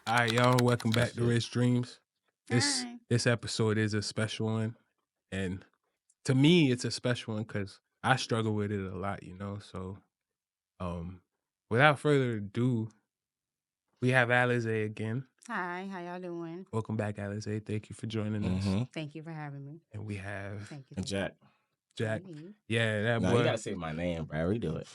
All right, y'all. Welcome back to Rich Dreams. This Hi. this episode is a special one, and to me, it's a special one because I struggle with it a lot. So um, without further ado, we have Alize again. Hi, how y'all doing? Welcome back, Alize. Thank you for joining us. Mm-hmm. Thank you for having me. And we have Thank you. And Jack. Jack. Hey. Yeah, that No, you boy. gotta say my name, bro. Redo it.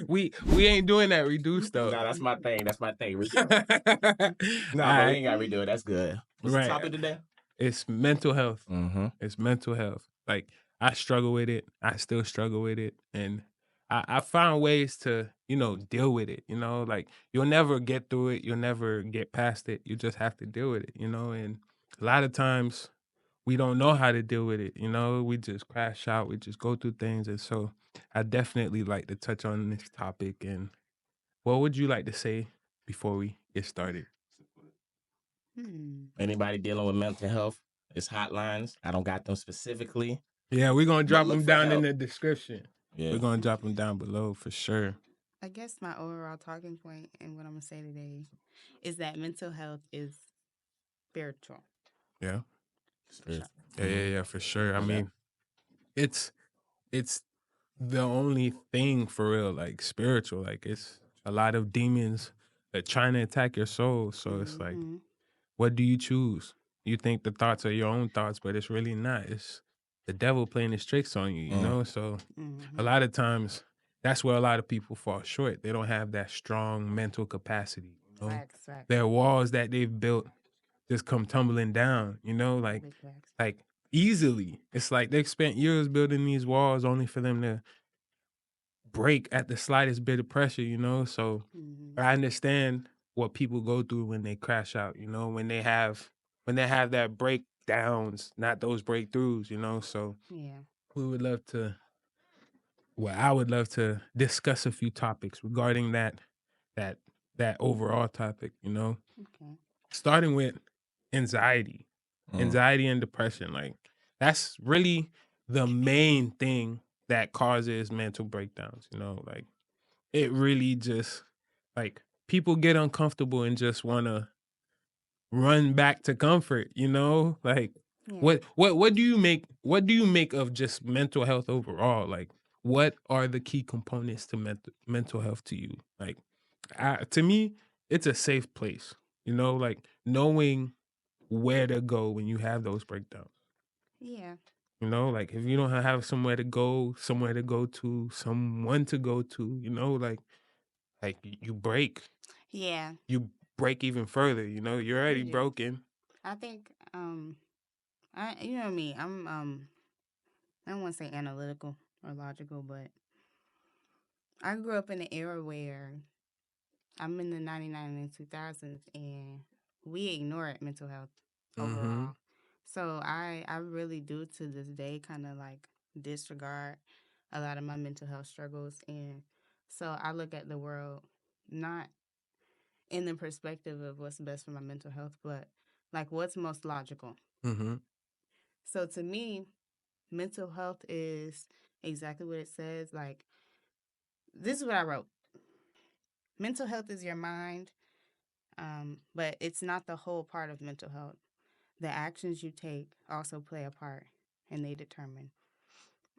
we ain't doing that reduced No, though. that's my thing. That's my thing. All No, but we right, ain't gotta redo it. That's good. What's the right. topic today? It's mental health. Mm-hmm. It's mental health. Like I struggle with it. I still struggle with it. And I found ways to, deal with it. Like you'll never get through it. You'll never get past it. You just have to deal with it, and a lot of times we don't know how to deal with it, we just crash out, we just go through things. And so I definitely like to touch on this topic. And what would you like to say before we get started? Anybody dealing with mental health? It's hotlines. I don't got them specifically. Yeah, we're gonna drop look them for down in help. the description. Yeah. We're gonna drop them down below for sure. I guess my overall talking point and what I'm going to say today is that mental health is spiritual. Yeah. For sure. Yeah, for sure. I Okay. mean, it's the only thing for real, like spiritual. Like it's a lot of demons that trying to attack your soul. So it's like, what do you choose? You think the thoughts are your own thoughts, but it's really not. It's the devil playing his tricks on you, you know? So a lot of times that's where a lot of people fall short. They don't have that strong mental capacity. Facts. Their walls that they've built just come tumbling down, Big facts. like easily. It's like they've spent years building these walls only for them to break at the slightest bit of pressure, So I understand what people go through when they crash out, when they have that breakdowns, not those breakthroughs, So Yeah. we would love to I would love to discuss a few topics regarding that overall topic, Okay. starting with anxiety. Anxiety and depression, like that's really the main thing that causes mental breakdowns, like it really just like people get uncomfortable and just want to run back to comfort, like Yeah. what do you make of just mental health overall? Like what are the key components to mental health to you? Like to me, it's a safe place, like knowing where to go when you have those breakdowns. Yeah. Like if you don't have somewhere to go to, someone to go to, like you break. Yeah. You break even further, you're already do. broken. I think, you know me, I'm, I don't want to say analytical or logical, but I grew up in an era where I'm in the 99 and 2000s, and we ignored mental health overall. So I really do to this day kind of like disregard a lot of my mental health struggles. And so I look at the world not in the perspective of what's best for my mental health, but like what's most logical. Mm-hmm. So to me, mental health is exactly what it says. Like, this is what I wrote. Mental health is your mind, but it's not the whole part of mental health. The actions you take also play a part, and they determine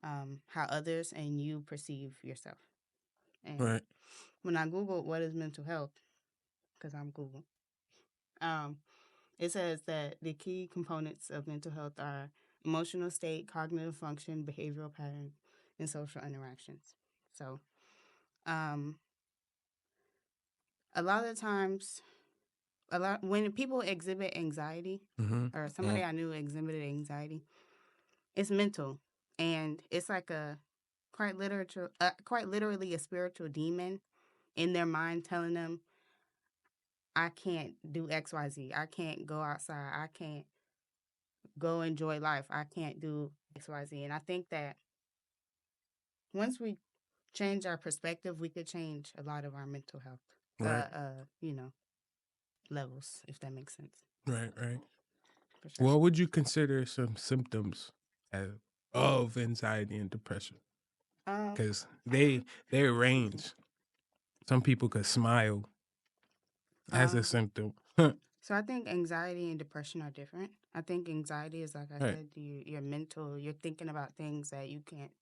how others and you perceive yourself. And Right. when I Googled what is mental health, because I'm Google, it says that the key components of mental health are emotional state, cognitive function, behavioral patterns, and social interactions. So, a lot of times, when people exhibit anxiety, or somebody I knew exhibited anxiety, it's mental, and it's like a quite literally a spiritual demon in their mind telling them, I can't do XYZ. I can't go outside. I can't go enjoy life. I can't do XYZ. And I think that once we change our perspective, we could change a lot of our mental health, Right. levels, if that makes sense. Right. For sure. What would you consider some symptoms of anxiety and depression? Because they range. Some people could smile as a symptom. So I think anxiety and depression are different. I think anxiety is, like I Right. said, you're mental. You're thinking about things that you can't,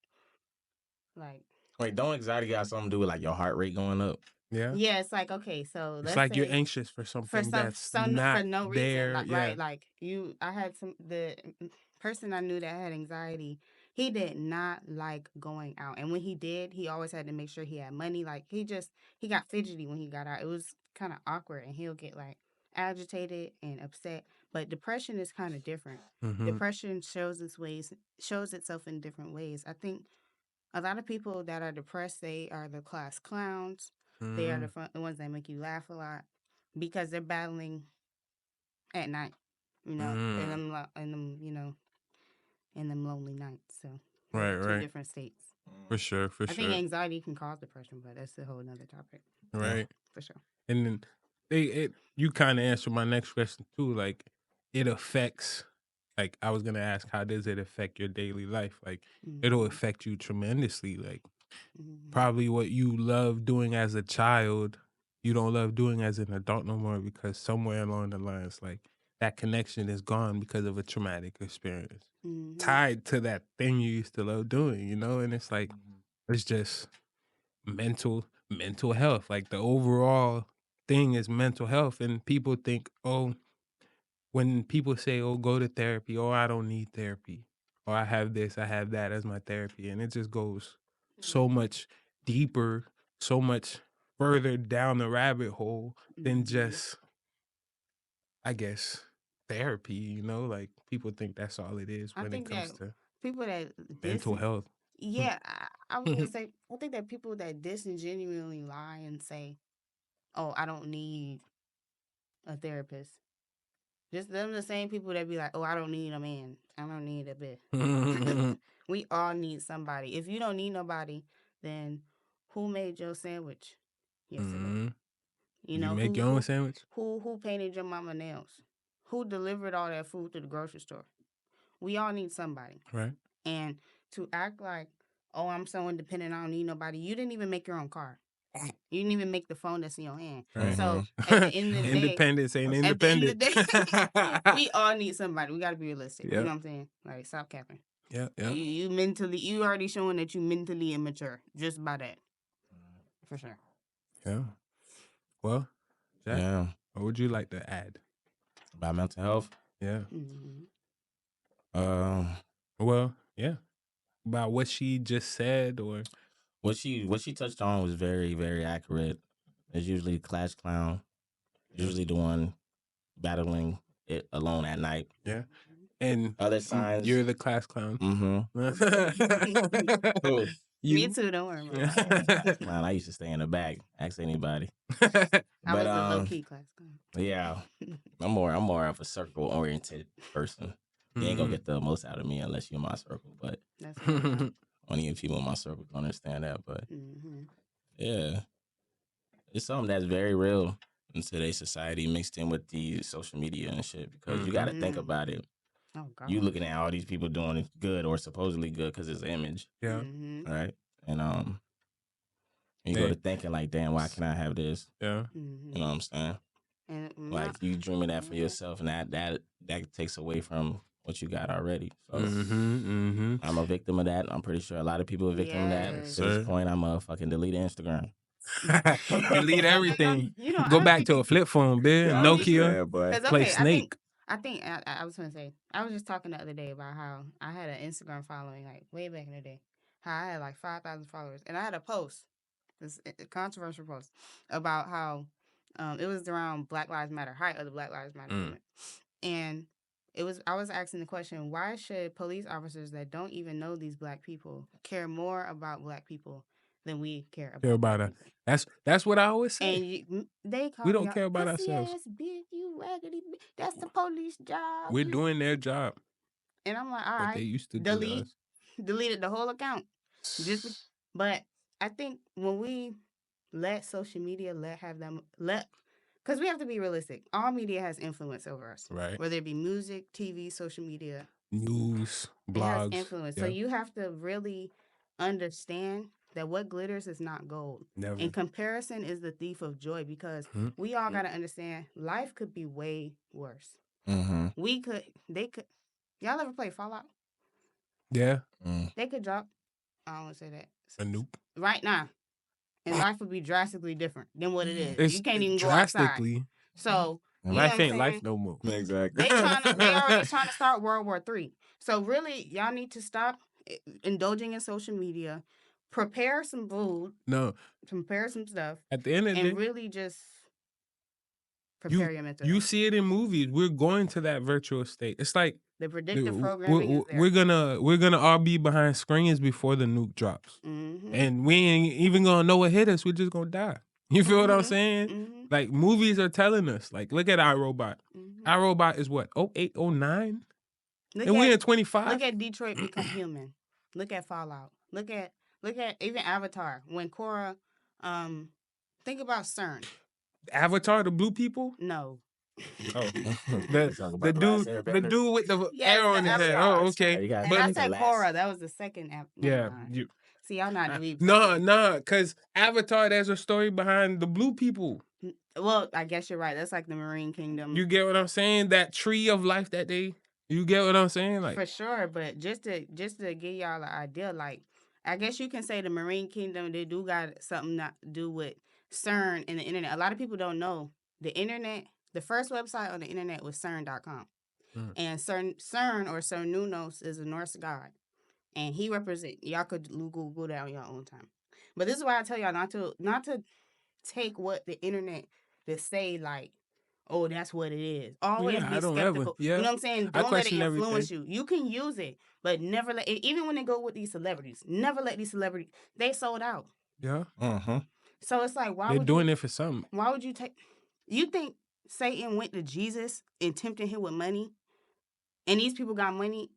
like. Wait, don't anxiety got something to do with like your heart rate going up? Yeah. Yeah, it's like, okay, so It's let's like you're say anxious for for something some that's some for not no reason, there. like, Yeah. right, like I had the person I knew that had anxiety. He did not like going out, and when he did, he always had to make sure he had money. Like, he got fidgety when he got out. It was kind of awkward, and he'll get like agitated and upset. But depression is kind of different. Mm-hmm. Depression shows itself in different ways. I think a lot of people that are depressed, they are the class clowns. They are Mm-hmm. the ones that make you laugh a lot because they're battling at night, Mm-hmm. in them lonely nights. So those Right. are two Right. different states. For sure. For I think sure. anxiety can cause depression, but that's a whole nother topic. Right. For sure. And then you kind of answered my next question too. Like, it affects. Like, I was gonna ask, how does it affect your daily life? Like, it'll Mm-hmm. affect you tremendously. Like, Mm-hmm. probably what you love doing as a child, you don't love doing as an adult no more because somewhere along the lines, like, that connection is gone because of a traumatic experience Mm-hmm. tied to that thing you used to love doing, and it's like it's just mental health. Like, the overall thing is mental health, and people think, oh, when people say, oh, go to therapy, oh, I don't need therapy, or I have this, I have that as my therapy, and it just goes so much deeper, so much further down the rabbit hole than Mm-hmm. just, I guess, therapy. Like, people think that's all it is I when it think that comes to people that mental health. yeah, I was gonna say, I think that people that disingenuously lie and say, "Oh, I don't need a therapist." Just them, the same people that be like, "Oh, I don't need a man. I don't need a bit." We all need somebody. If you don't need nobody, then who made your sandwich yesterday? Mhm. You You know make your own sandwich, who painted your mama nails? Who delivered all that food to the grocery store? We all need somebody. right? And to act like, oh, I'm so independent, I don't need nobody. You didn't even make your own car. You didn't even make the phone that's in your hand. Right. So at the end of the day, Independence ain't independent. we all need somebody. We got to be realistic. You Yeah. know what I'm saying? Like, stop capping. Yeah, yeah. You already showing that you mentally immature just by that. For sure. Yeah. Well, Jack, Yeah. what would you like to add? About mental health. Yeah. Mm-hmm. Well, yeah. About what she just said, or What she touched on was very, very accurate. It's usually the class clown, usually the one battling it alone at night. yeah. And Other signs. you're the class clown. Mm-hmm. Who? Me too. Don't worry about it. Class clown. I used to stay in the back. Ask anybody. I But was a low key class clown. yeah, I'm more of a circle oriented person. You ain't gonna get the most out of me unless you're in my circle. But That's what only people in my circle can understand that. But mm-hmm. yeah, it's something that's very real in today's society, mixed in with the social media and shit. Because you got to think about it. Oh, God. You looking at all these people doing it good or supposedly good because it's an image, Yeah. Mm-hmm. right? And you go to thinking like, damn, why can't I have this? Yeah. Mm-hmm. You know what I'm saying? And Like you dreaming that for yourself, and that takes away from what you got already. So I'm a victim of that. I'm pretty sure a lot of people are victim of that. Yes. To this point, I'm a fucking delete Instagram. Delete everything. You know, Go back to a flip phone, bitch. Yeah, Nokia. but Play Snake. I think I was gonna say, I was just talking the other day about how I had an Instagram following like way back in the day. How I had like 5,000 followers, and I had a post, this controversial post about how it was around Black Lives Matter, height of the Black Lives Matter movement, and I was asking the question, why should police officers that don't even know these black people care more about black people than we care about it. That's what I always say. And they call we don't me care about pussy ourselves. ass bitch, you raggedy bitch. That's the police job. We're doing their job. And I'm like, all right, they used to deleted the whole account. But I think when we let social media because we have to be realistic. All media has influence over us, right? Whether it be music, TV, social media, news, blogs. It has influence. Yeah. So you have to really understand that what glitters is not gold. Never. And comparison is the thief of joy, because we all got to understand life could be way worse. They could. Y'all ever play Fallout? Yeah. They could drop. I don't want to say that. A nuke. Right now. And life would be drastically different than what it is. It's you can't even go drastically. outside. So Life ain't life no more. Exactly. They already trying to start World War III. So really, y'all need to stop indulging in social media. Prepare some food. No. Prepare some stuff. At the end of the day, and really just prepare your mental you health. see it in movies. We're going to that virtual state. It's like the predictive programming is there. We're gonna all be behind screens before the nuke drops, and we ain't even gonna know what hit us. We're just gonna die. You feel what I'm saying? Like movies are telling us. Like look at iRobot. iRobot is what 08, 09? And we're in 25. Look at Detroit Become Human. Look at Fallout. Look at even Avatar. When Korra, think about CERN. Avatar, the blue people? No. Oh, the dude with the arrow in his head. Oh, okay. And I said Korra. That was the second. Yeah. See, y'all not believe. No, because Avatar, there's a story behind the blue people. Well, I guess you're right. That's like the Marine Kingdom. You get what I'm saying? That tree of life that they. You get what I'm saying? Like for sure, but just to give y'all an idea, like I guess you can say the Marine Kingdom, they do got something to do with CERN and the internet. A lot of people don't know the internet. The first website on the internet was CERN.com. And CERN or Cernunnos is a Norse god. And he represents, y'all could Google that on your own time. But this is why I tell y'all not to take what the internet to say like, oh, that's what it is. Always be skeptical. You know what I'm saying? Don't let it influence you. You can use it, but never let it, even when they go with these celebrities, never let these celebrities, they sold out. Yeah. So it's like, they're doing it for something. Why would you you think Satan went to Jesus and tempted him with money, and these people got money?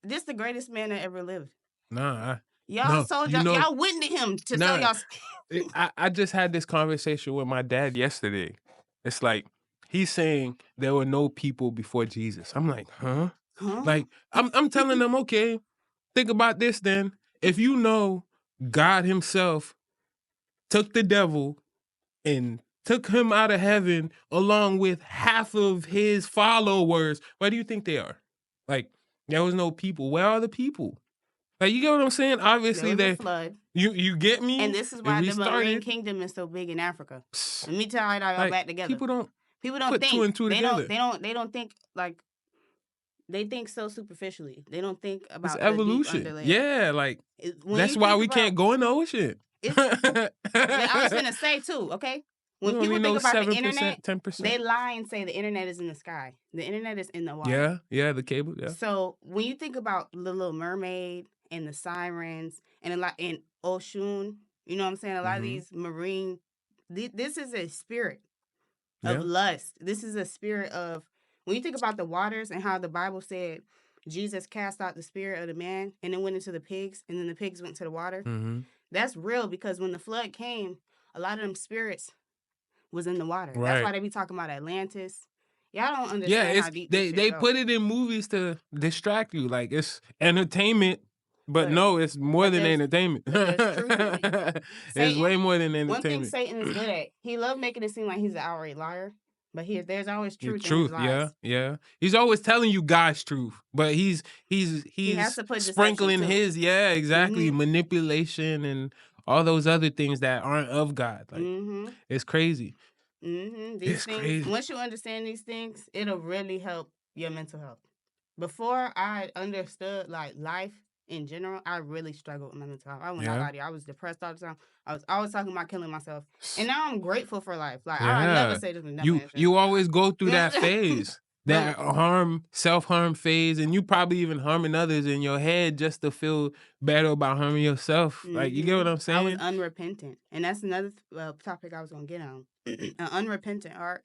This the greatest man that ever lived. Y'all went to him to sell y'all. I just had this conversation with my dad yesterday. It's like he's saying there were no people before Jesus. I'm like, huh? Like I'm telling them, okay, think about this then. If you know God himself took the devil and took him out of heaven along with half of his followers, where do you think they are? Like, there was no people. Where are the people? Like, you get what I'm saying? Obviously, there was a flood. You get me? And this is why the Marine Kingdom is so big in Africa. Let me tell you all back together. People don't put think. Two and two together. They don't think like. They think so superficially. They don't think about it's evolution. Yeah, like that's why we can't go in the ocean. I was gonna say too. Okay, when people think about 7%, the internet, 10%. They lie and say the internet is in the sky. The internet is in the water. Yeah, the cable. Yeah. So when you think about the Little Mermaid and the sirens and a lot in Oshun, you know what I'm saying? A lot of these marine. This is a spirit of lust. This is a spirit of. When you think about the waters and how the Bible said Jesus cast out the spirit of the man and then went into the pigs and then the pigs went to the water, that's real because when the flood came, a lot of them spirits was in the water. Right. That's why they be talking about Atlantis. Y'all don't understand how deep they put it in movies to distract you. Like it's entertainment, but no, it's more than entertainment. It's way more than entertainment. One thing Satan is good at, he loves making it seem like he's an outright liar. But there's always truth in his lies. Yeah. He's always telling you God's truth, but he's sprinkling his manipulation and all those other things that aren't of God. Like it's crazy. These things, crazy. Once you understand these things, it'll really help your mental health. Before I understood like life in general, I really struggled with my mental health. I went out I was depressed all the time. I was always talking about killing myself. And now I'm grateful for life. Like I never say this with you always go through that phase. That self-harm phase, and you probably even harming others in your head just to feel better about harming yourself. Like, you get what I'm saying? I was unrepentant. And that's another topic I was going to get on. An unrepentant heart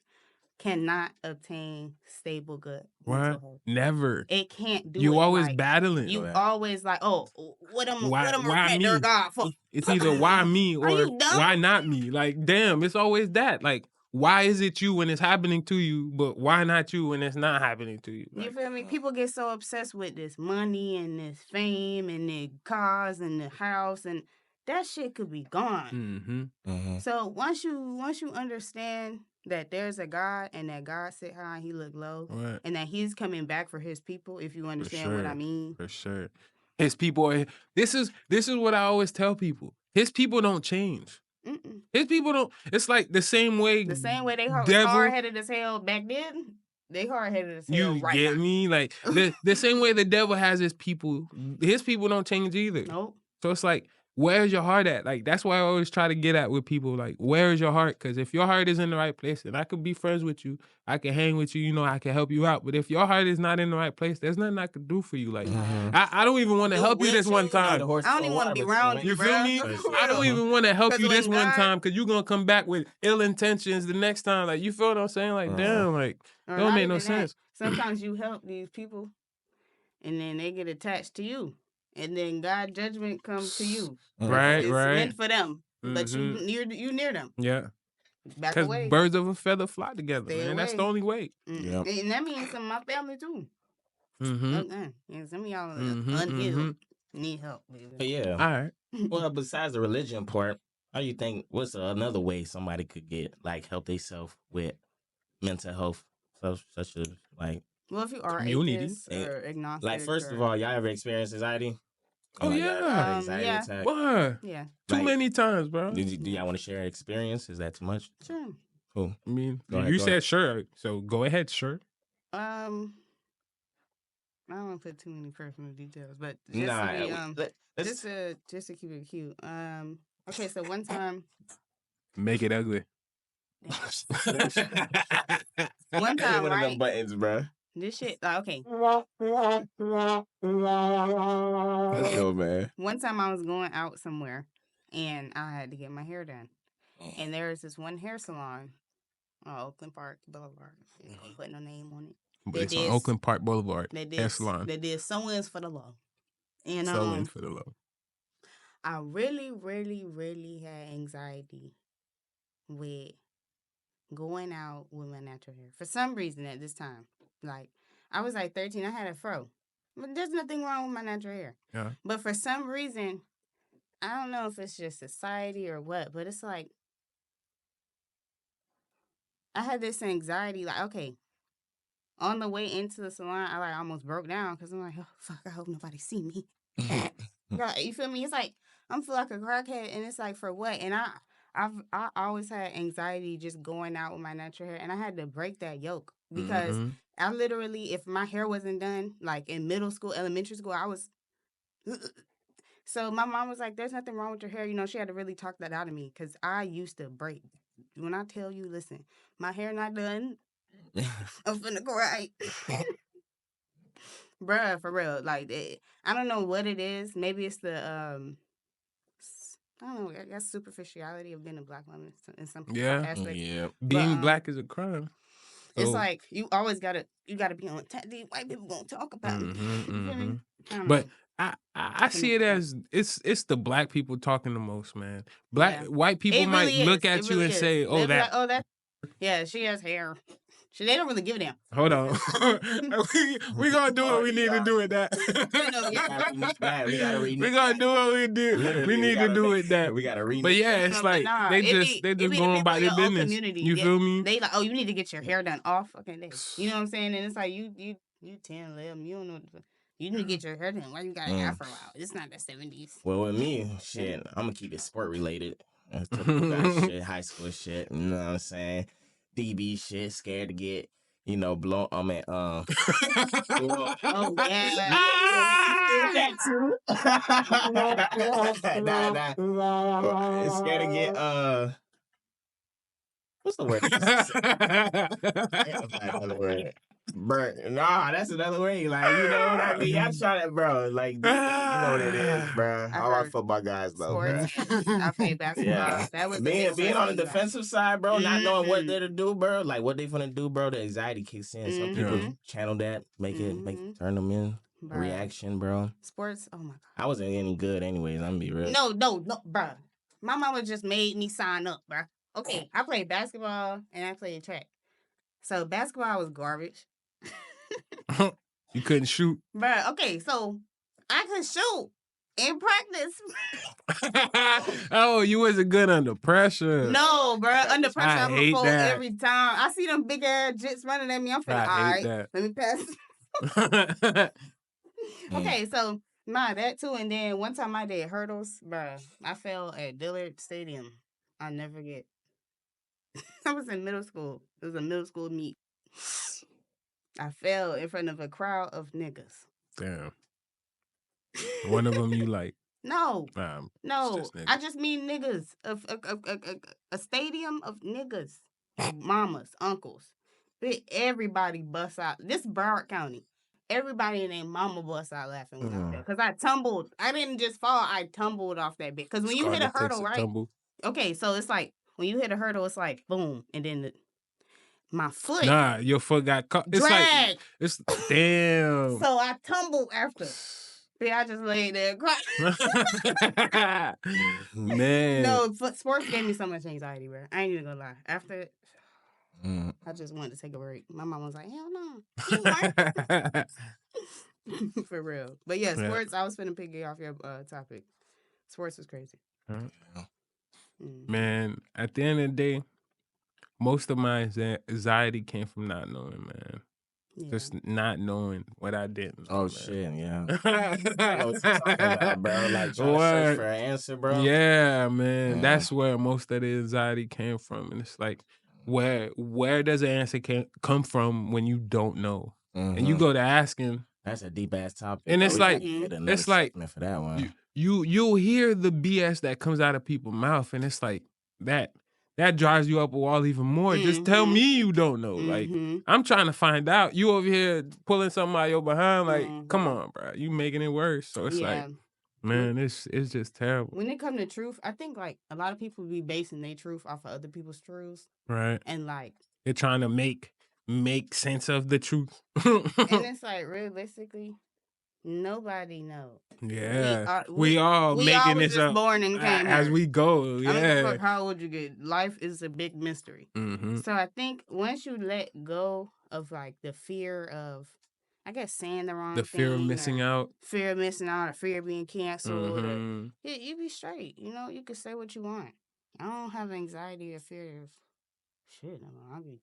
cannot obtain stable good. What? Never. It can't do it. You always battling. You always like, oh, what am I me? God for? It's either why me or why not me. Like, damn, it's always that. Like, why is it you when it's happening to you, but why not you when it's not happening to you? Like, you feel me? People get so obsessed with this money and this fame and the cars and the house, and that shit could be gone. So once you understand that there's a God and that God sit high and he look low, Right. and that he's coming back for his people, if you For understand what I sure. mean. For sure. His people. This is what I always tell people. His people don't change. Mm-mm. His people don't. It's like the same way. The same way they was devil. hard-headed as hell back then, they hard-headed as hell You right get now. me? Like the same way the devil has his people don't change either. Nope. So it's like, where's your heart at? Like, that's why I always try to get at with people. Like, where is your heart? Because if your heart is in the right place, and I could be friends with you, I can hang with you, you know, I can help you out. But if your heart is not in the right place, there's nothing I could do for you. Like, I don't even want to help you this one time. I don't even want to be around you, You feel me? I don't even want to help you this one time because you're going to come back with ill intentions the next time. Like, you feel what I'm saying? Like, damn, like, Or don't not make no even sense. that. Sometimes you help these people, and then they get attached to you, and then God judgment comes to you. Right, It's right. meant for them, but you near them. Yeah. Back Because away. birds of a feather fly together, Stay man. away. That's the only way. Yep. And that means some of my family too. Yeah, some of y'all are unhealed. Need help, baby. But yeah. All right. Well, besides the religion part, how you think, what's another way somebody could get, like, help themselves with mental health, such as, like... Well, if you are Community. atheist or agnostic. Like, first of all, y'all ever experienced anxiety? Oh, Like, yeah. y'all had an anxiety Yeah. attack? Why? Yeah. Too Like, many times, bro. Do y'all want to share experience? Is that too much? Sure. Cool. I mean, Go ahead, you go said ahead. sure, so go ahead, sure. I don't want to put too many personal details, but just Nah, to be, just to keep it cute. Okay, so one time, Make it ugly. one time, one of them right? buttons, bro. This shit, like, okay. Let's go, man. One time I was going out somewhere, and I had to get my hair done, and there was this one hair salon, Oakland Park Boulevard. I ain't put no name on it. But it's on Oakland Park Boulevard. Hair salon. They did sew-ins for the low. And Sew-ins for the low. I really, really, really had anxiety with going out with my natural hair. For some reason at this time. Like, I was like 13, I had a fro. But there's nothing wrong with my natural hair. Yeah. But for some reason, I don't know if it's just society or what, but it's like, I had this anxiety, like, okay, on the way into the salon, I like almost broke down because I'm like, oh, fuck, I hope nobody see me. You feel me? It's like, I'm feel like a crackhead, and it's like, for what? And I always had anxiety just going out with my natural hair, and I had to break that yoke because I literally, if my hair wasn't done, like in middle school, elementary school, I was... So my mom was like, there's nothing wrong with your hair. You know, she had to really talk that out of me because I used to break. When I tell you, listen, my hair not done, I'm finna cry. Bruh, for real. Like, I don't know what it is. Maybe it's the, I don't know, I guess superficiality of being a black woman in some aspect. Yeah. Being black is a crime. It's like, you always gotta be on attack. These white people gonna talk about it. But I see it as it's the black people talking the most, man. White people might look at you and say, "Oh, that." Like, oh, that. Yeah, she has hair. They don't really give a damn. Hold on. we gonna do what we need to do with that. We gotta read. We gonna do what we do. We need to do with that. We gotta read. But yeah, it's like they just going about their business. You feel me? They like, oh, you need to get your hair done off fucking day. You know what I'm saying? And it's like you 10, 11, you don't know. You need to get your hair done. Why you got an afro out? It's not the 70s. Well, with me, shit, I'm gonna keep it sport related. Typical guy shit, high school shit. You know what I'm saying? DB shit, scared to get, blown. I mean, oh yeah. That too. Nah. Scared to get what's the word? Burnt. Nah, that's another way. Like, you know what I mean? I shot it, bro. Like, you know what it is, bro. All our football guys, though, bro. I played basketball. Yeah. That was being on the defensive side, bro, not knowing what they're to do, bro. Like, what they finna do, bro. The anxiety kicks in. Some people channel that, make it turn them in. Bro. Reaction, bro. Sports. Oh my god. I wasn't any good, anyways. I'm gonna be real. No, bro. My mama just made me sign up, bro. Okay, I played basketball and I played track. So basketball was garbage. You couldn't shoot. Bruh, okay, so I could shoot. In practice. Oh, you wasn't good under pressure. No, bro. Under pressure, I I'm a hate fold that. every time. I see them big ass jits running at me. I'm finna, I all hate right, that. let me pass. Okay, so that too. And then one time I did hurdles, bro. I fell at Dillard Stadium. I'll never forget. I was in middle school. It was a middle school meet. I fell in front of a crowd of niggas. Damn. One of them you like. No. No. just niggas. I just mean niggas. A stadium of niggas. Mamas, uncles. Everybody busts out. This Broward County. Everybody and their mama busts out laughing when I fell. Because I tumbled. I didn't just fall. I tumbled off that bitch. Because when you hit a hurdle, right? Tumble. Okay, so it's like, when you hit a hurdle, it's like, boom. And then my foot. Nah, your foot got caught. It's drag. like, it's, damn. So I tumbled after. Yeah, I just laid there crying. Man. No, sports gave me so much anxiety, bro. I ain't even gonna lie. After it, I just wanted to take a break. My mom was like, hell no. For real. But yeah, sports, I was finna pick it off your topic. Sports was crazy. Man, at the end of the day, most of my anxiety came from not knowing, man. Yeah. Just not knowing what I didn't know. Oh, shit, yeah. I know what you're talking about, bro. Like, trying to search for an answer, bro. Yeah, man. That's where most of the anxiety came from. And it's like, where does the answer come from when you don't know? And you go to asking. That's a deep-ass topic. And it's like, for that one. You'll hear the BS that comes out of people's mouth, and it's like, that drives you up a wall even more. Just tell me you don't know. Like, I'm trying to find out. You over here pulling something out your behind. Like, come on, bro. You making it worse. So it's like, man, it's just terrible. When it comes to truth, I think, like, a lot of people be basing their truth off of other people's truths. Right. And, like, they're trying to make sense of the truth. And it's like, realistically, nobody knows. Yeah, we all making this up born and came as here. we go. Yeah. I mean, how old you get? Life is a big mystery. So I think once you let go of, like, the fear of, I guess, saying the wrong thing, fear of missing out, or fear of being canceled, you be straight. You know, you can say what you want. I don't have anxiety or fear of shit.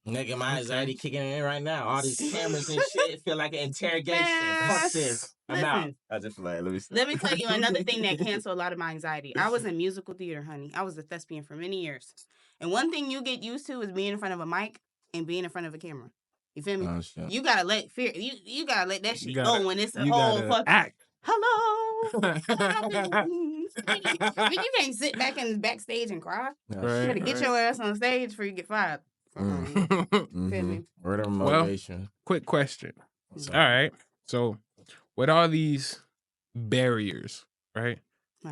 Nigga, my anxiety kicking in right now. All these cameras and shit feel like an interrogation. Fuck this. I'm out. I just like, let me tell you another thing that canceled a lot of my anxiety. I was in musical theater, honey. I was a thespian for many years. And one thing you get used to is being in front of a mic and being in front of a camera. You feel me? Oh, you gotta let fear. You gotta let that shit go when it's a whole fucking act. Hello. You can't sit back in backstage and cry. You gotta get your ass on stage before you get fired. Feel me? Word of motivation. Well, quick question. All right. So, with all these barriers, right?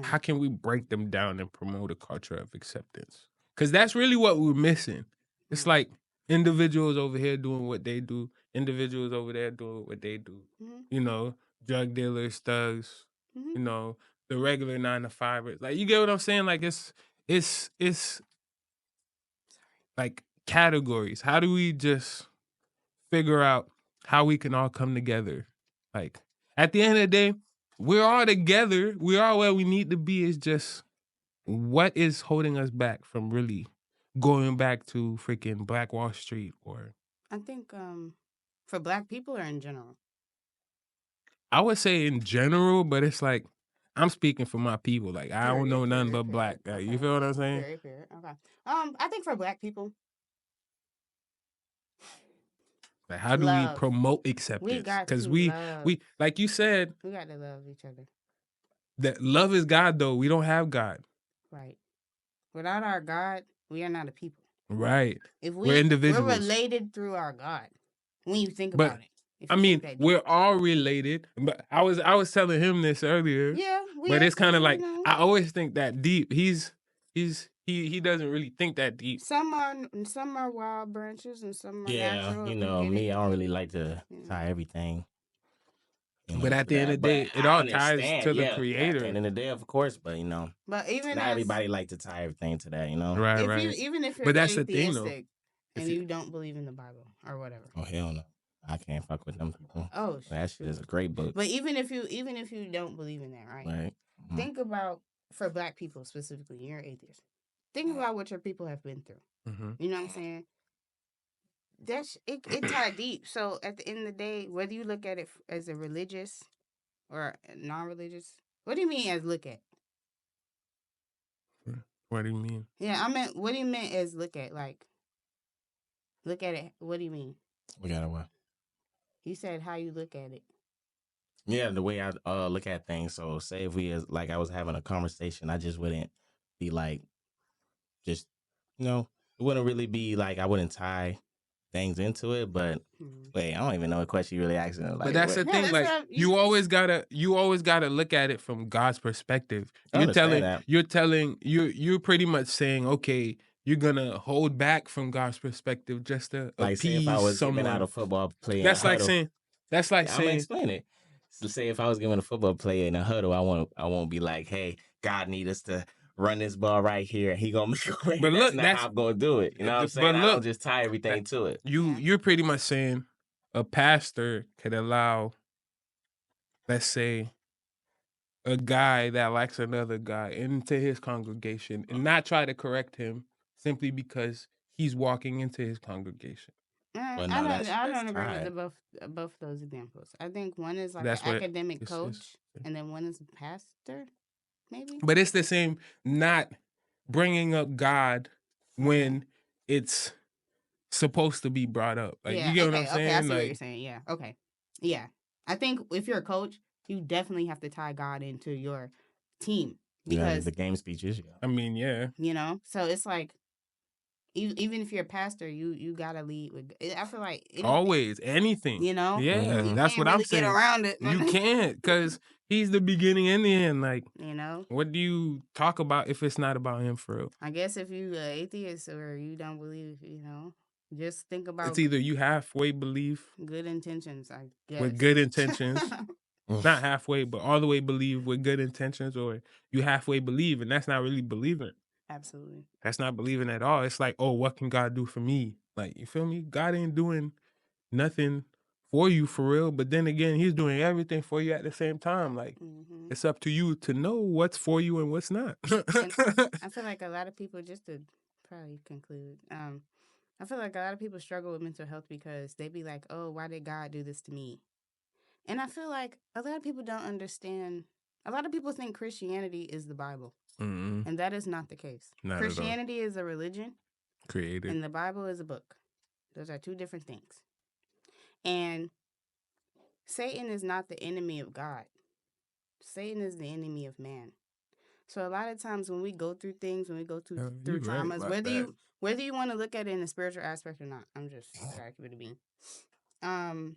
How can we break them down and promote a culture of acceptance? Because that's really what we're missing. It's like individuals over here doing what they do, individuals over there doing what they do. You know, drug dealers, thugs, you know, the regular 9-to-5ers. Like, you get what I'm saying? Like, it's like categories. How do we just figure out how we can all come together? Like, at the end of the day, we're all together. We're all where we need to be. It's just, what is holding us back from really going back to freaking Black Wall Street? Or I think for Black people or in general? I would say in general, but it's like, I'm speaking for my people. Like, I don't know nothing but Black. Like, you feel what I'm saying? Fair. Okay. I think for Black people, like, how do we promote acceptance? Because we like you said, we got to love each other. That love is God, though. We don't have God. Right. Without our God, we are not a people. Right. If we're individuals. We're related through our God. When you think about it. I mean, we're all related. But I was telling him this earlier. Yeah. But it's kind of like, I always think that deep. He doesn't really think that deep. Some are wild branches and some are natural. You know, me, I don't really like to tie everything. You know, but at the end of the day, it all ties to the Creator. At the end of the day, of course, but you know, even not everybody like to tie everything to that, you know. Right. Even if you're but that's the thing, though. And you don't believe in the Bible or whatever. Oh, hell no. I can't fuck with them people. Oh, That shit is a great book. But even if you don't believe in that, right? Right. Mm-hmm. Think about, for Black people specifically, you're an atheist. Think about what your people have been through. Mm-hmm. You know what I'm saying? It tied deep. So at the end of the day, whether you look at it as a religious or non-religious, what do you mean as look at? What do you mean? Yeah, I meant, what do you mean as look at? Like, look at it. What do you mean? We got what? You said how you look at it. Yeah, the way I look at things. So say if we I was having a conversation, I just wouldn't be like, just, it wouldn't really be like, I wouldn't tie things into it. But wait, I don't even know what question you really asking. Like, but that's the thing. that's like what you always gotta look at it from God's perspective. You're pretty much saying, okay, you're gonna hold back from God's perspective just to like, appease say if I was someone. giving out a football play, That's like saying. I'm gonna explain it. So say if I was giving a football play in a huddle, I won't be like, hey, God need us to run this ball right here, and he gonna make a play. But look, that's not how I'm gonna do it. You know what I'm saying? I don't just tie everything to it. You're pretty much saying a pastor could allow, let's say, a guy that likes another guy into his congregation and not try to correct him simply because he's walking into his congregation. I don't agree with both those examples. I think one is like an academic coach, and then one is a pastor, maybe. But it's the same, not bringing up God when it's supposed to be brought up. Like, you get what I'm saying? Okay, I see what you're saying. Yeah. Okay. Yeah. I think if you're a coach, you definitely have to tie God into your team, because the game speeches. I mean, yeah. So it's like, even if you're a pastor, you gotta lead with. I feel like always anything. Yeah, that's what I'm saying. Get around it. You can't, because he's the beginning and the end. Like, what do you talk about if it's not about him for real? I guess if you atheist or you don't believe, just think about. It's either you halfway believe good intentions, I guess. With good intentions. Not halfway, but all the way believe with good intentions, or you halfway believe, and that's not really believing. Absolutely. That's not believing at all. It's like, oh, what can God do for me? Like, you feel me? God ain't doing nothing for you for real, but then again, he's doing everything for you at the same time. Like, it's up to you to know what's for you and what's not. I feel like a lot of people, just to probably conclude, I feel like a lot of people struggle with mental health because they be like, oh, why did God do this to me? And I feel like a lot of people don't understand. A lot of people think Christianity is the Bible. Mm-hmm. And that is not the case. Not Christianity is a religion. Created. And the Bible is a book. Those are two different things. And Satan is not the enemy of God. Satan is the enemy of man. So a lot of times when we go through things, when we go through traumas, whether you want to look at it in a spiritual aspect or not, I'm just trying to keep it a bean.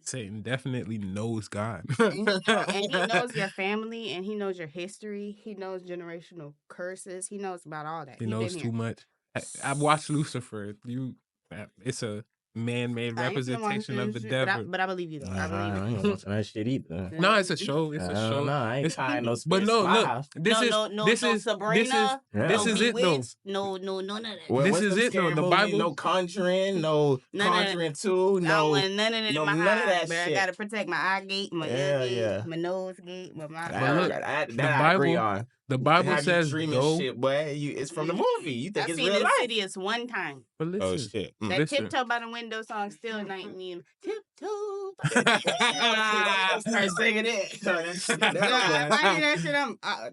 Satan definitely knows God. and he knows your family, and he knows your history. He knows generational curses. He knows about all that. He knows too much. I watched Lucifer. It's a man-made representation of the devil. But I believe you, though. I believe I ain't watching that shit either. No, it's a show. It's a show. No, I ain't tying no But no, look. This is it, though. No, none of that. This is it, though. The Bible. No Conjuring, no Conjuring 2, no. None of that. No, none of that shit. I gotta protect my eye gate, my ear gate, my nose gate, my mouth. I agree on. The Bible says dreaming shit, boy. It's from the movie. You think it's real life? I've seen Insidious one time. But listen, oh shit! That tiptoe by the window song still night me. Tiptoe. Start singing it. If I hear that shit, I'm out.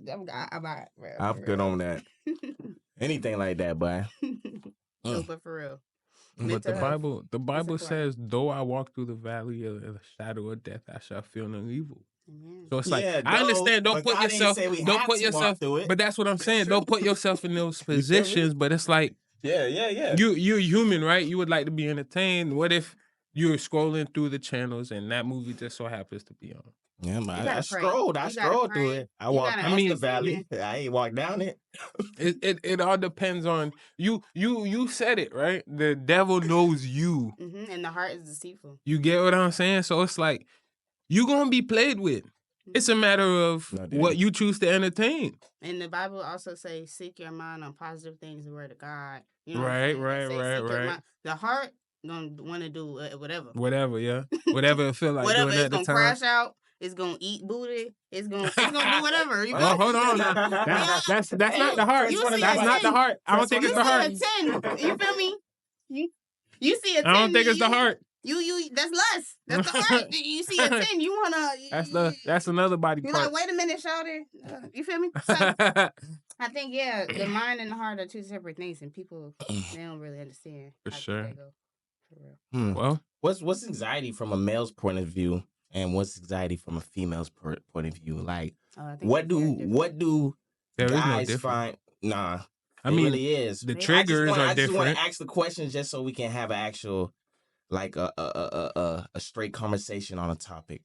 I'm good on that. Anything like that, boy. No, but for real. But the Bible says, though I walk through the valley of the shadow of death, I shall feel no evil. So it's like, I understand, don't put yourself, but that's what I'm saying. Don't put yourself in those positions, but it's like, you're human, right? You would like to be entertained. What if you're scrolling through the channels and that movie just so happens to be on? Yeah, man. I scrolled through it. I walked past the valley. I ain't walked down it. It all depends on you. You said it, right? The devil knows you. Mm-hmm. And the heart is deceitful. You get what I'm saying? So it's like, you're going to be played with. It's a matter of what you choose to entertain. And the Bible also says, seek your mind on positive things, the word of God. Right. The heart gonna want to do whatever. Whatever, yeah. Whatever it feel like Whatever. doing It's at the gonna time. crash out. It's gonna eat booty. It's gonna do whatever. You Oh, feel hold me? on now. That's not the heart. You see That's a not the 10. heart. I don't think You it's the see heart. a 10. You feel me? You see a 10. I don't think it's the heart. You that's lust. That's the heart. You see a 10. You wanna. That's another body You're part. like, wait a minute, shawty. You feel me? So I think the mind and the heart are two separate things, and people they don't really understand. For how sure. they go. For real. Well, what's anxiety from a male's point of view, and what's anxiety from a female's point of view? Like, what do there is no guys difference. find? Nah, I it mean, really is. the triggers are I just want different. to ask the questions just so we can have an actual, like a straight conversation on a topic.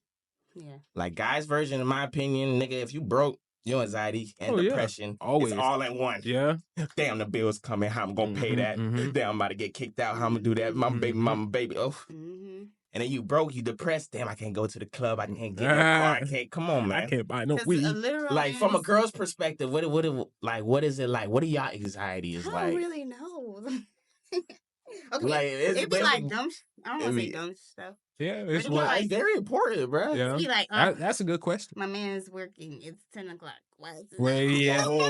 Yeah. Like guys' version, in my opinion, nigga, if you broke, your anxiety and depression, always. It's all in one. Yeah. Damn, the bill's coming. How I'm gonna pay that? Damn, I'm about to get kicked out. How I'm gonna do that? My baby, mama, baby. Oh. And then you broke, you depressed. Damn, I can't go to the club. I can't get in the car. I can't. Come on, man. I can't buy no weed. Like from a girl's perspective, what is it like? What are y'all anxieties like? I don't really know. Okay, like, it'd be like dumb. I don't want to say dumb stuff. Yeah, it's like very important, bro. Yeah, be like, that's a good question. My man's working. It's 10:00. Why is it? Well,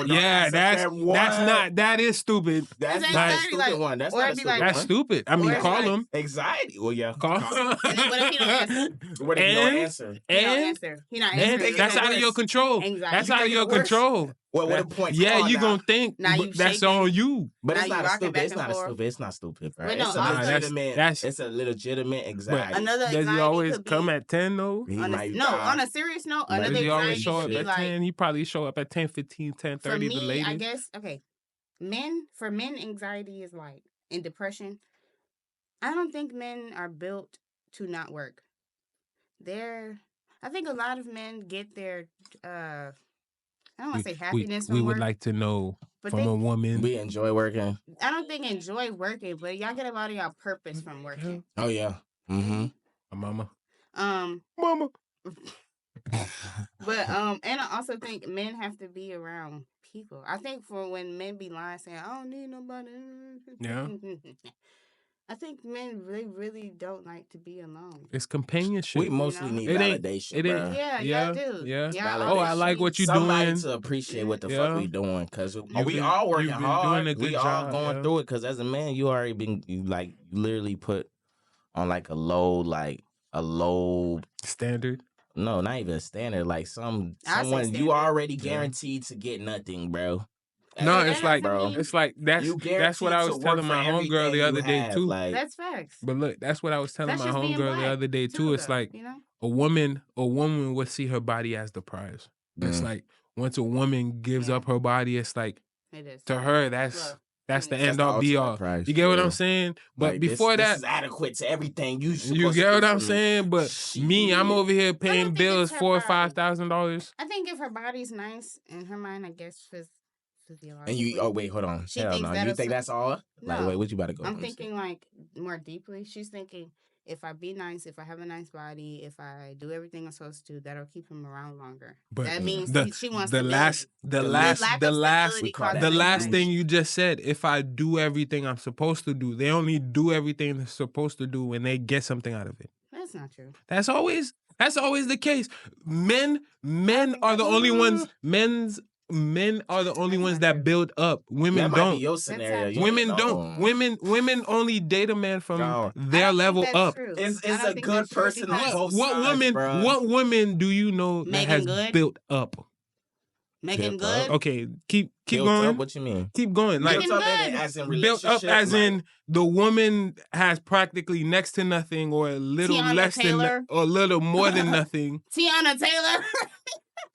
yeah, that is stupid. That's not a stupid one. That's not a stupid one. That's stupid. I mean, call him. Anxiety. Well, yeah, call him. And then what if he don't answer? What if he don't answer? He not answering. That's out of your control. That's out of your control. Well, what the point? Yeah, you gonna think that's on you. But it's not stupid. It's not stupid. It's not stupid, bro. It's a legitimate anxiety. Another does he always come at 10 though? On a serious note, another does he always show up at 10? He probably show up at 10, 15, 10, 30 the latest. I guess, okay. For men, anxiety is like, in depression, I don't think men are built to not work. I think a lot of men get their, I don't want to say happiness from we work. would like to know from a woman. We enjoy working. I don't think enjoy working, but y'all get a lot of y'all purpose from working. Oh, yeah. Mm-hmm. A mama. Mama. But and I also think men have to be around people. I think for when men be lying saying I don't need nobody. Yeah. I think men really don't like to be alone. It's companionship. We mostly need validation. Bro. Yeah, do. Yeah. Oh, I like what you're Somebody doing. to appreciate what the fuck we doing, because we been, all working hard. Doing a good we job, all going through it. Because as a man, you already been literally put on like a low standard. No, not even a standard. Like someone you already guaranteed to get nothing, bro. No, it's like, bro. It's like that's what I was telling my homegirl the other day too. That's facts. But look, that's what I was telling my homegirl the other day too. It's like a woman would see her body as the prize. It's like once a woman gives up her body, it's like to her that's the end all be all. You get what I'm saying? But like, before this is adequate to everything. You get what I'm saying? But I'm over here paying bills $4,000 or $5,000. I think if her body's nice in her mind, I guess and you wait, hold on. Hell no. You think that's all? No. Like, wait, what you about to go? I'm thinking like more deeply. She's thinking if I be nice, if I have a nice body, if I do everything I'm supposed to, that'll keep him around longer. But that means she wants the last thing you just said. If I do everything I'm supposed to do, they only do everything they're supposed to do when they get something out of it. That's not true. That's always the case. Men are the only ones. Men are the only ones that build up. Women that don't. Might be your scenario. Women don't. Women only date a man from their level up. It's a good person. What woman do you know that has built up? Megan Good. Okay, keep built going. Up, what you mean? Keep going. Like built up as in the woman has practically next to nothing, or a little less than, or a little more than nothing. Tiana Taylor.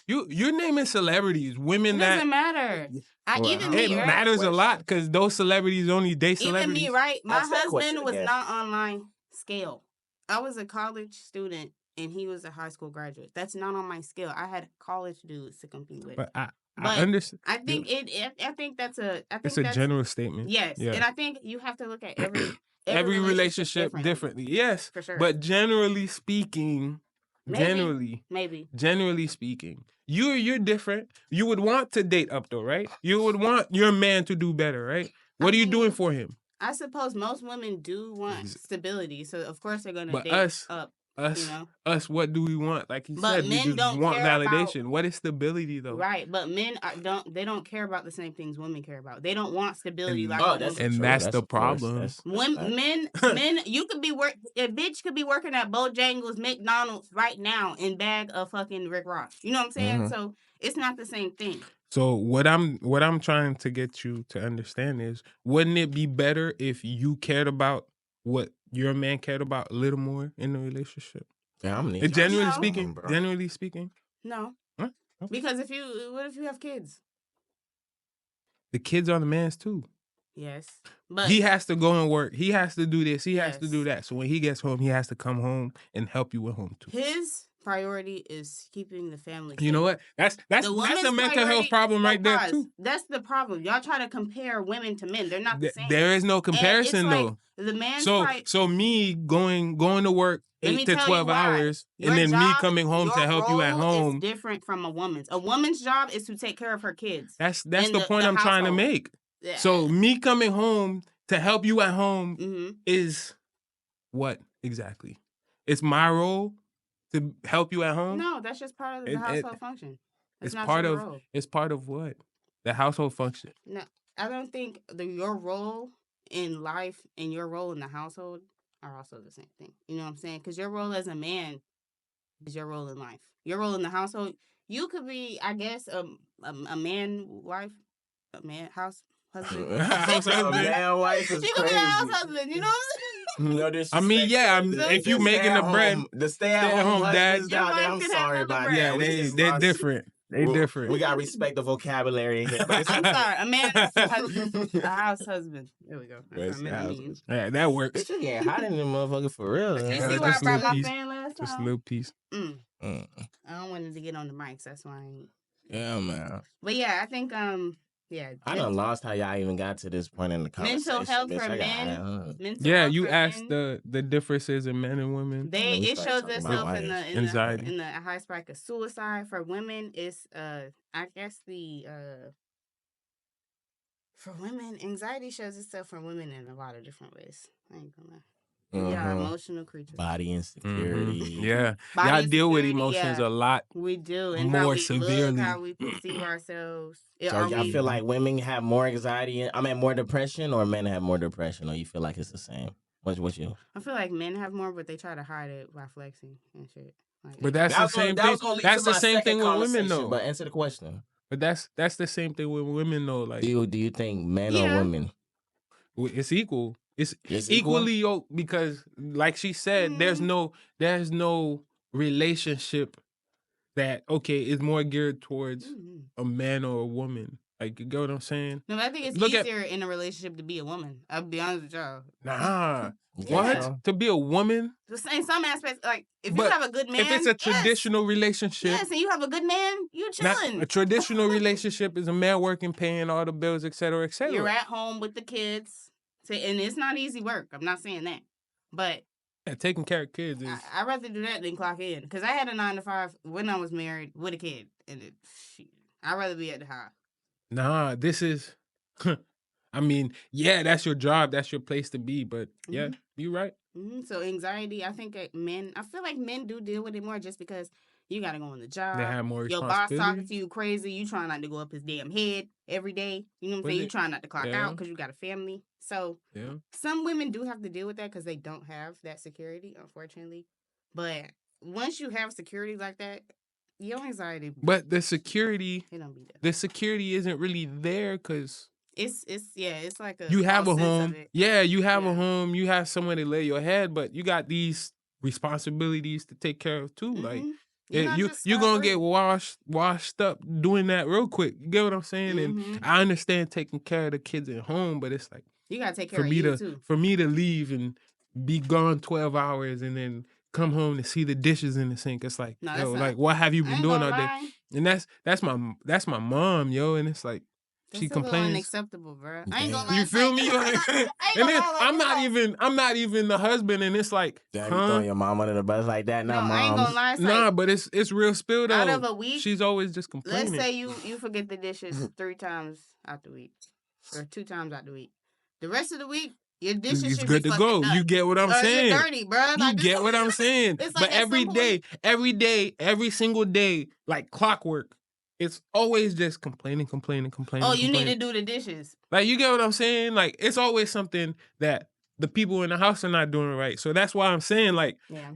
You're naming celebrities, women that doesn't matter. It matters a lot because those celebrities only date celebrities. Even me, right? My husband was not on my scale. I was a college student and he was a high school graduate. That's not on my scale. I had college dudes to compete with. But I understand. I think I think that's a general statement. Yes, yeah. And I think you have to look at every relationship differently. Yes, for sure. But generally speaking. Generally speaking, you're different. You would want to date up though, right? You would want your man to do better, right? What are you doing for him? I suppose most women do want stability, so of course they're gonna But date up. You know, what do we want? Like he but said, we men just don't want care validation. about What is stability though? right. But men don't care about the same things women care about. They don't want stability And like Oh, a that's woman. and true. that's That's the of course. problem. That's When fact. men, you could be a bitch could be working at Bojangles, McDonald's right now and bag a fucking Rick Ross. You know what I'm saying? Mhm. So it's not the same thing. So what I'm trying to get you to understand is, wouldn't it be better if you cared about what your man cared about a little more in the relationship? Yeah, I'm gonna need And y'all to No. stop talking, bro. generally speaking, No, huh? Okay. because what if you have kids? The kids are the man's too. Yes, but He has to go and work. He has to do this. He has to do Yes. that. So when he gets home, he has to come home and help you at home too. his priority is keeping the family. You know safe. what? That's The a woman's mental health priority- problem no, right there pause. too. That's the problem. Y'all try to compare women to men. They're not the same. There is no And it's comparison like though. the man's So me going to work Let 8 me to tell 12 you why. hours, Your and then me job- coming home to your help you at role home. is different from a woman's. A woman's job is to take care of her kids. That's in the point I'm trying to household. make. Yeah. So me coming home to help you at home Mhm. is what exactly? It's my role to help you at home. No, that's just part of the It- household function. It's It's not part your of role. it's part of what? The household function. No, I don't think your role in life and your role in the household are also the same thing. You know what I'm saying? Because your role as a man is your role in life. Your role in the household, you could be, I guess, a man wife, a man house husband. House husband. Man, wife is You could be a house crazy. husband. You know what I'm saying? No disrespect. If you making the bread, the stay-at-home dad, husbands your out there, wife I'm can have sorry hella about bread. that. yeah, We they're just lost- different. They we- different. We got to respect the vocabulary in here. But it's I'm sorry, a man, a house husband. There we go. That's what I meant to mean. Yeah, that works. Bitch, you getting hot in the motherfucker for real. You Yeah, see why I just a brought little my piece. fan last time? Just a little piece. Mm. Mm. I don't want it to get on the mics. That's why I ain't. Yeah, man. But yeah, I think yeah. I done lost how y'all even got to this point in the conversation. Mental health bitch. for I got men. high, Mental Yeah, health you for asked men, the differences in men and women. Let me it start shows talking itself about in liars. Anxiety. the high spike of suicide. For women, it's I guess for women, anxiety shows itself for women in a lot of different ways. I ain't gonna lie. We are emotional creatures. Body insecurity. Yeah. Body Y'all deal with insecurity, emotions yeah. a lot. We do, and More how we severely. look, how we perceive ourselves. So Are y'all we- feel like women have more anxiety? More depression, or men have more depression, or you feel like it's the same? What's you? I feel like men have more, but they try to hide it by flexing and shit. Like, But that's the same thing. That's the same thing with women, though. But answer the question. But that's the same thing with women, though. Like, Do you think men Yeah. or women? it's equal. It's equal? equally yoked because, like she said, there's no relationship that is more geared towards a man or a woman. Like, you get what I'm saying? No, but I think it's easier in a relationship to be a woman. I'll be honest with y'all. Nah. Yeah. What? To be a woman? In some aspects, like if But you have a good man, if it's a traditional relationship, yes, and you have a good man, you chilling. a traditional relationship is a man working, paying all the bills, et cetera, et cetera. You're at home with the kids, and it's not easy work. I'm not saying that, but taking care of kids is. I'd rather do that than clock in because I had a 9 to 5 when I was married with a kid, and I'd rather be at the house. Nah, this is. I mean, yeah, that's your job, that's your place to be, but yeah, you're right. So anxiety, I think I feel like men do deal with it more just because you got to go on the job. They have more Your responsibility. boss talking to you crazy. You trying not to go up his damn head every day. You know what I'm saying? You trying not to clock out because you got a family. So some women do have to deal with that because they don't have that security, unfortunately. But once you have security like that, your anxiety. But the security, it don't be there. The security isn't really there because. It's like a you have a home. Yeah, you have a home. You have somewhere to lay your head, but you got these responsibilities to take care of too. Like you're gonna get washed up doing that real quick. You get what I'm saying? And I understand taking care of the kids at home, but it's like you gotta take care of you too. For me to leave and be gone 12 hours and then come home to see the dishes in the sink, it's like, like what have you been doing all day? And that's my mom, yo, and it's like. That's she complains. Unacceptable, bro. I ain't gonna lie. You feel me? I'm not even the husband, and it's like, Damn, you throwing your mom under the bus like that? Nah, I ain't gonna lie. Nah, but it's real spill though. Out of a week, she's always just complaining. Let's say you forget the dishes 3 times out the week, or 2 times out the week. The rest of the week, Your dishes it's should good be to fucking go. done. You get what I'm Or saying? you're dirty, bro. You Like, get what I'm saying? It's But like every day, every single day, like clockwork, it's always just complaining. Oh, you need to do the dishes. Like, you get what I'm saying? Like, it's always something that the people in the house are not doing right. So that's why I'm saying, like, Yeah.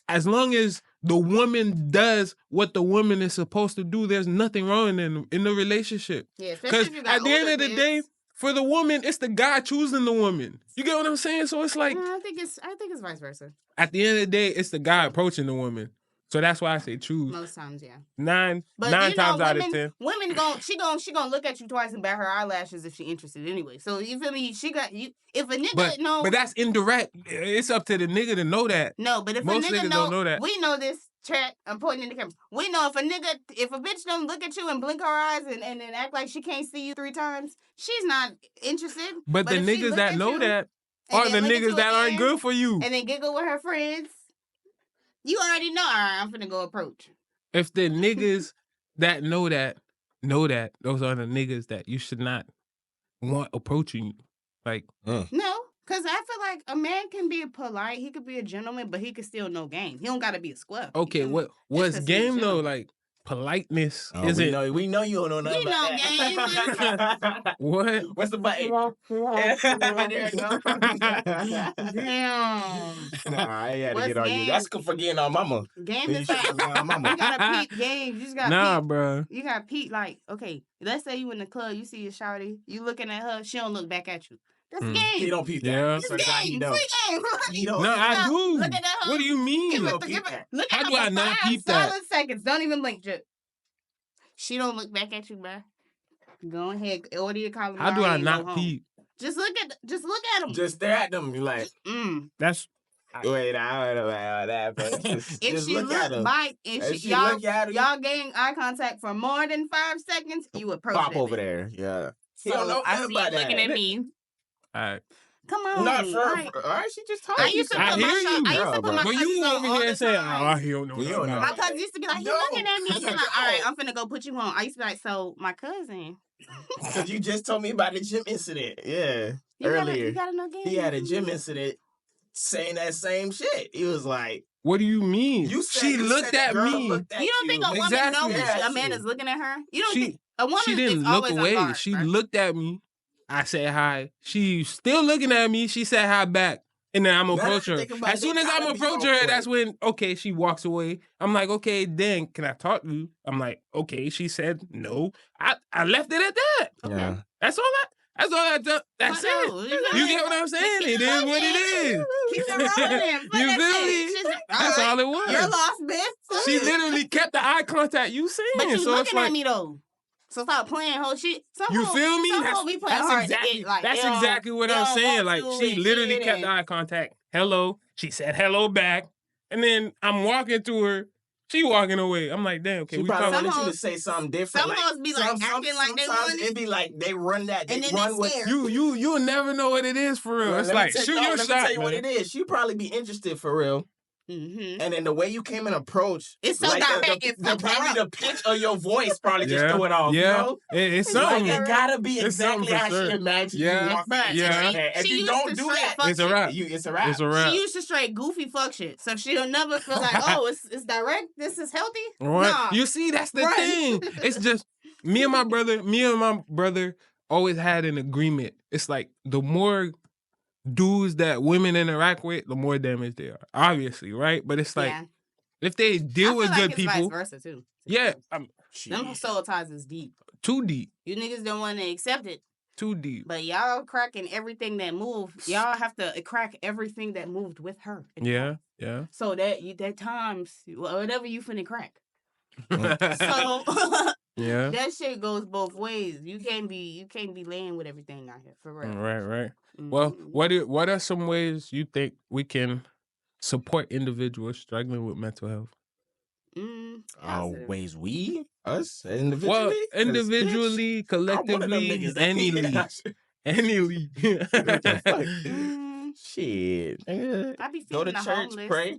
as long as the woman does what the woman is supposed to do, there's nothing wrong in the relationship. Yeah, Because especially if you got at the end older of the kids. day, for the woman, it's the guy choosing the woman. You get what I'm saying? So it's like, I think it's vice versa. at the end of the day, it's the guy approaching the woman. So that's why I say choose. Most times, yeah. Nine But times out of 10. women she gonna look at you twice and bat her eyelashes if she interested anyway. So you feel me? She got you. If a nigga But that's indirect. It's up to the nigga to know that. No, but if Most a nigga niggas don't know that. we know this. Chat. I'm pointing in the camera. We know if a bitch don't look at you and blink her eyes and act like she can't see you 3 times, she's not interested. But the niggas that know that are the niggas that aren't good for you. And then giggle with her friends. You already know. All right, I'm finna go approach. If the niggas that know that, those are the niggas that you should not want approaching you. Like, No, because I feel like a man can be polite, he could be a gentleman, but he could still know game. He don't gotta be a square. okay, what's game though? Like, politeness isn't. We know you don't know nothing about that. What? What's the button? There you go. Damn. Nah, I ain't had to get on game? you. That's for getting on mama. Game is like, you gotta peep game. You just gotta peep. Bro. You gotta peep like, okay, let's say you in the club, you see your shawty, you looking at her, she don't look back at you. That's game. He don't peep that. Yeah. So he don't. He don't. No, I do. Look at her. What do you mean? Look How at do I not peep that? Solid seconds. Don't even blink, Drip. She don't look back at you, bro. Go ahead, order your calamari. How do I not peep? Just look at them. Just stare at them. You like, That's. wait, I don't know about that, but just look at them. Y'all gain eye contact for more than 5 seconds, you approach Pop that over bitch. there. Yeah. So I see you looking at me. All right. Come on. Not for all right, she just told I used to put my But you over here saying, "Oh, he don't know." You don't know. My cousin used to be like, "You looking at me?" I'm like, "All right, I'm finna go put you on." I used to be like, "So my cousin." Because you just told me about the gym incident. Yeah. Earlier. You gotta know game. He had a gym incident saying that same shit. He was like, "What do you mean?" She looked at me. You don't think a woman knows a man is looking at her? You don't think a woman She didn't look away. She looked at me. I said hi. She's still looking at me. She said hi back. And then I'm approach her. As soon as I'm approach her, that's when, okay, she walks away. I'm like, okay, then can I talk to you? I'm like, okay. She said no. I left it at that. Yeah. That's all I done. That's it. You get what I'm saying? It is what it is. Keep it rolling. You feel me? That's all it was. You're lost, bitch. She literally kept the eye contact you saying. But you so looking it's at me though. So stop playing whole shit. You feel me? That's exactly what I'm saying. Like, she literally kept eye contact. Hello. She said hello back. And then I'm walking to her. She walking away. I'm like, damn, okay. She we probably probably wanted you to say something different. Some hoes be like acting like they want it. It'd be like they run that. And then run with you'll never know what it is for real. Well, it's like, shoot your shot. Let me tell you what it is. She probably be interested for real. Mm-hmm. And then the way you came and approached, it's so like direct. the pitch of your voice probably just threw it off. Yeah, you know? It's something. Like, it gotta be exactly how she imagined you walk back. Yeah. If you don't do that, it's a wrap. It's a wrap. It's a wrap. She used to straight goofy fuck shit, so she'll never feel like, oh, it's direct. This is healthy. Right. Nah. You see, that's the thing. It's just me and my brother always had an agreement. It's like the more dudes that women interact with, the more damage they are. Obviously, right? But it's like if they deal with good people, vice versa too. Yeah, them soul ties is deep. Too deep. You niggas don't want to accept it. Too deep. But y'all cracking everything that moved. Y'all have to crack everything that moved with her. Yeah. So that times whatever you finna crack. So yeah, that shit goes both ways. You can't be laying with everything out here for real. Right. Mm-hmm. Well, what are some ways you think we can support individuals struggling with mental health? Ways us individually? Well, individually, collectively, any Shit. I be feeding go to the church, homeless. pray.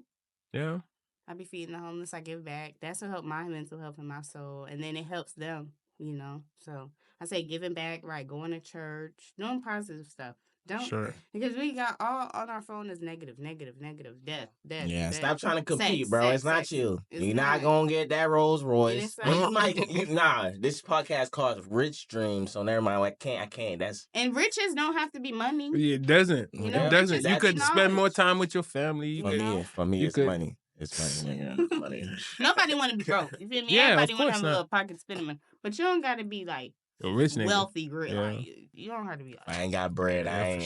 Yeah. I be feeding the homeless. I give back. That's what help my mental health and my soul, and then it helps them. You know, so I say giving back, right? Going to church, doing positive stuff. Don't Sure. because we got all on our phone is negative, death. Yeah, death, stop trying to compete, sex, bro. sex, It's not sex. you. It's You're not not. gonna get that Rolls Royce. And it's You might, nah. This podcast called Rich Dreams, so never mind. I can't. That's And riches don't have to be money. It doesn't. You It know, doesn't. riches You could be could spend more knowledge. time with your family. You for could, me. For me, you it's could- money. It's money. Nigga. Money. Nobody want to be broke. You feel me? Yeah, of Everybody want to course have a not. little pocket spending money, but you don't got to be like a rich nigga. wealthy. Great. Yeah. Like, you don't have to be. Like, I ain't got bread. Yeah, I for ain't.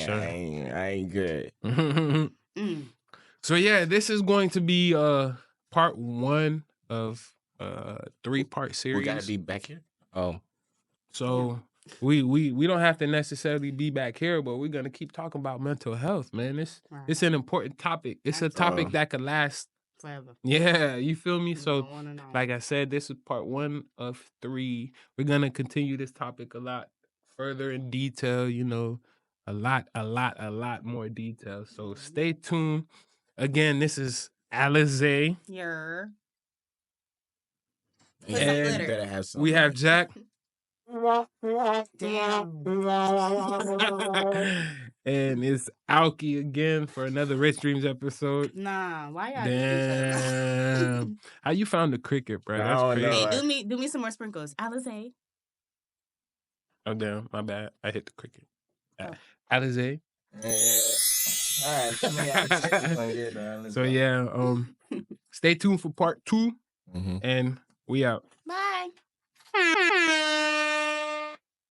sure. I ain't good. mm. So yeah, this is going to be part 1 of 3-part series. We gotta be back here. Oh, So we don't have to necessarily be back here, but we're gonna keep talking about mental health, man. It's an important topic. It's a topic that could last Forever. Yeah, you feel me? You So don't wanna know. like I said, this is part 1 of 3. We're gonna continue this topic a lot further in detail, you know, a lot more detail. So stay tuned. Again, this is Alize. Your yeah, some you glitter. better have some. We have Jack. Damn. And it's Alki again for another Rich Dreams episode. Nah, why y'all do each other? Damn. How you found the cricket, bro? I That's don't crazy. know. Hey, do me some more sprinkles. Alize. Oh damn, my bad. I hit the cricket. Oh. Alize. All right. So yeah, stay tuned for part 2 Mm-hmm. and we out. Bye.